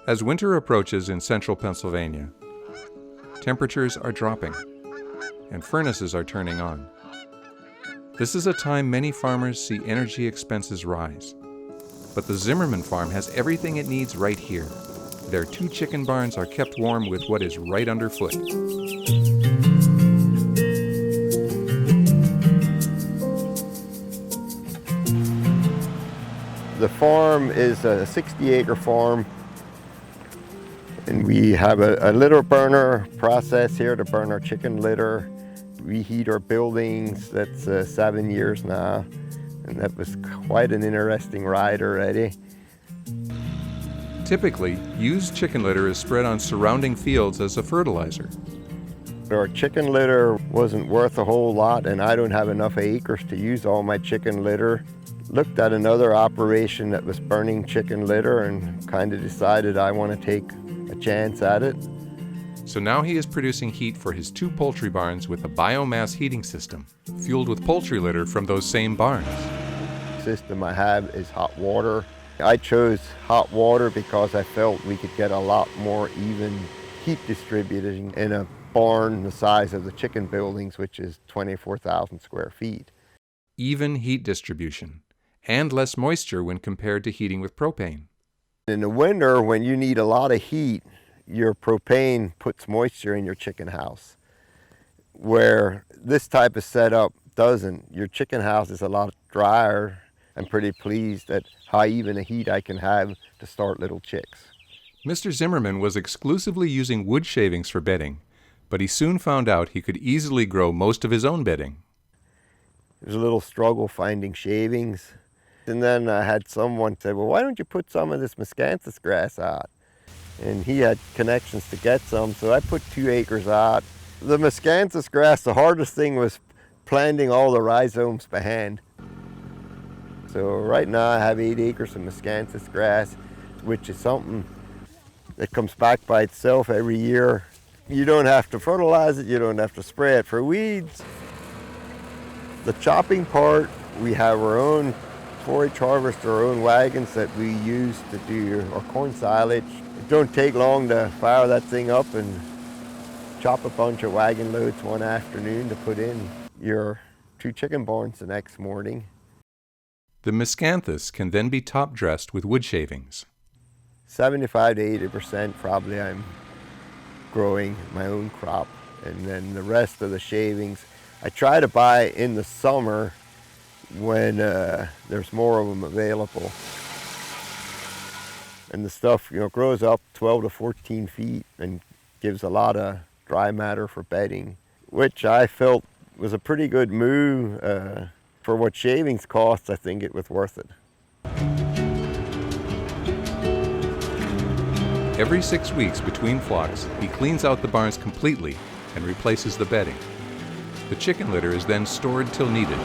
As winter approaches in central Pennsylvania, temperatures are dropping and furnaces are turning on. This is a time many farmers see energy expenses rise. But the Zimmerman farm has everything it needs right here. Their 2 chicken barns are kept warm with what is right underfoot. The farm is a 60-acre farm, and we have a litter burner process here to burn our chicken litter. We heat our buildings. That's 7 years now, and that was quite an interesting ride already. Typically, used chicken litter is spread on surrounding fields as a fertilizer. Our chicken litter wasn't worth a whole lot, and I don't have enough acres to use all my chicken litter. Looked at another operation that was burning chicken litter and kind of decided I want to take a chance at it. So now he is producing heat for his 2 poultry barns with a biomass heating system, fueled with poultry litter from those same barns. The system I have is hot water. I chose hot water because I felt we could get a lot more even heat distributed in a barn the size of the chicken buildings, which is 24,000 square feet. Even heat distribution, and less moisture when compared to heating with propane. In the winter, when you need a lot of heat, your propane puts moisture in your chicken house, where this type of setup doesn't. Your chicken house is a lot drier. I'm pretty pleased at how even a heat I can have to start little chicks. Mr. Zimmerman was exclusively using wood shavings for bedding, but he soon found out he could easily grow most of his own bedding. There's a little struggle finding shavings. And then I had someone say, well, why don't you put some of this miscanthus grass out? And he had connections to get some, so I put 2 acres out. The miscanthus grass, the hardest thing was planting all the rhizomes by hand. So right now I have 8 acres of miscanthus grass, which is something that comes back by itself every year. You don't have to fertilize it, you don't have to spray it for weeds. The chopping part, we have our own forage harvester, our own wagons that we use to do our corn silage. It don't take long to fire that thing up and chop a bunch of wagon loads one afternoon to put in your 2 chicken barns the next morning. The miscanthus can then be top dressed with wood shavings. 75 to 80% probably I'm growing my own crop, and then the rest of the shavings I try to buy in the summer when there's more of them available. And the stuff, grows up 12 to 14 feet and gives a lot of dry matter for bedding, which I felt was a pretty good move. For what shavings cost, I think it was worth it. Every 6 weeks between flocks, he cleans out the barns completely and replaces the bedding. The chicken litter is then stored till needed.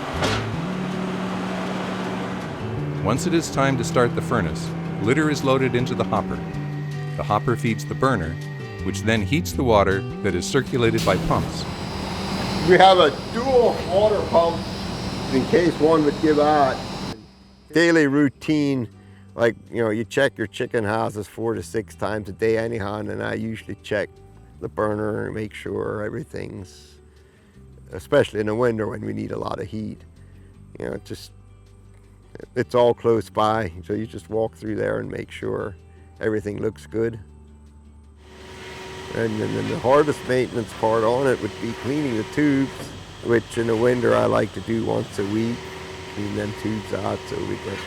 Once it is time to start the furnace, litter is loaded into the hopper. The hopper feeds the burner, which then heats the water that is circulated by pumps. We have a dual water pump in case one would give out. Daily routine, like, you check your chicken houses 4 to 6 times a day anyhow, and I usually check the burner and make sure everything's, especially in the winter when we need a lot of heat. It's all close by, so you just walk through there and make sure everything looks good. And then the hardest maintenance part on it would be cleaning the tubes, which in the winter I like to do once a week. Clean them tubes out so we get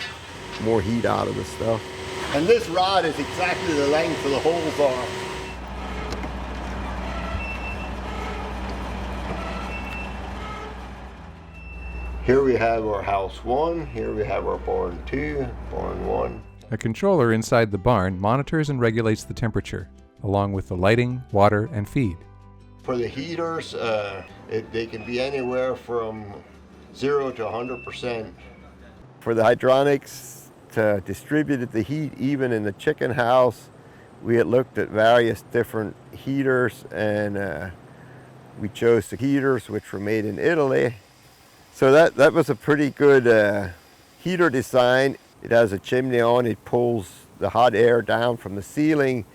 more heat out of the stuff. And this rod is exactly the length of the holes are. Here we have our house 1, here we have our barn 2, barn 1. A controller inside the barn monitors and regulates the temperature, along with the lighting, water, and feed. For the heaters, they can be anywhere from 0 to 100%. For the hydronics to distribute the heat even in the chicken house, we had looked at various different heaters, and we chose the heaters which were made in Italy. So that was a pretty good heater design. It has a chimney on, it pulls the hot air down from the ceiling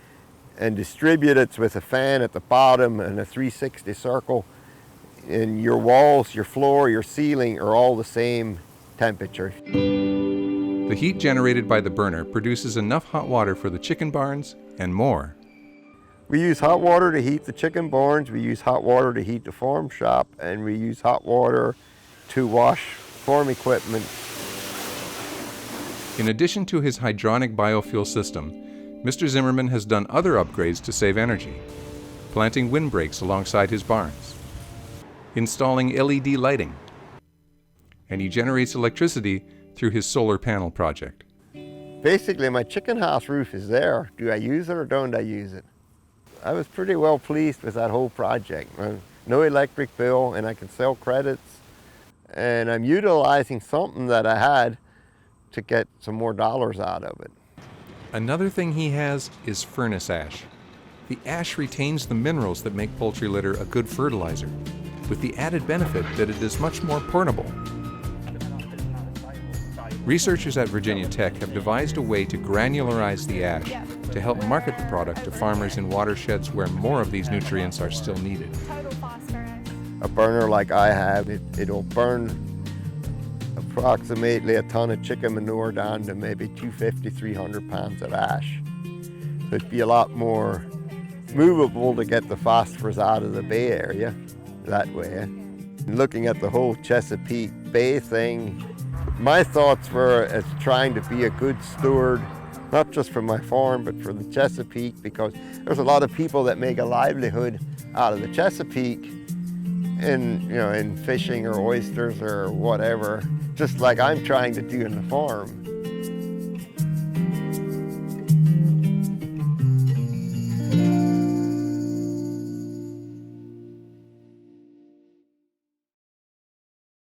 and distribute it with a fan at the bottom and a 360 circle. And your walls, your floor, your ceiling are all the same temperature. The heat generated by the burner produces enough hot water for the chicken barns and more. We use hot water to heat the chicken barns, we use hot water to heat the farm shop, and we use hot water to wash farm equipment. In addition to his hydronic biofuel system, Mr. Zimmerman has done other upgrades to save energy, planting windbreaks alongside his barns, installing LED lighting, and he generates electricity through his solar panel project. Basically, my chicken house roof is there. Do I use it or don't I use it? I was pretty well pleased with that whole project. No electric bill, and I can sell credits, and I'm utilizing something that I had to get some more dollars out of it. Another thing he has is furnace ash. The ash retains the minerals that make poultry litter a good fertilizer, with the added benefit that it is much more portable. Researchers at Virginia Tech have devised a way to granularize the ash to help market the product to farmers in watersheds where more of these nutrients are still needed. A burner like I have, it'll burn approximately a ton of chicken manure down to maybe 250, 300 pounds of ash. So it'd be a lot more movable to get the phosphorus out of the Bay Area that way. Looking at the whole Chesapeake Bay thing, my thoughts were as trying to be a good steward, not just for my farm, but for the Chesapeake, because there's a lot of people that make a livelihood out of the Chesapeake in fishing or oysters or whatever, just like I'm trying to do in the farm.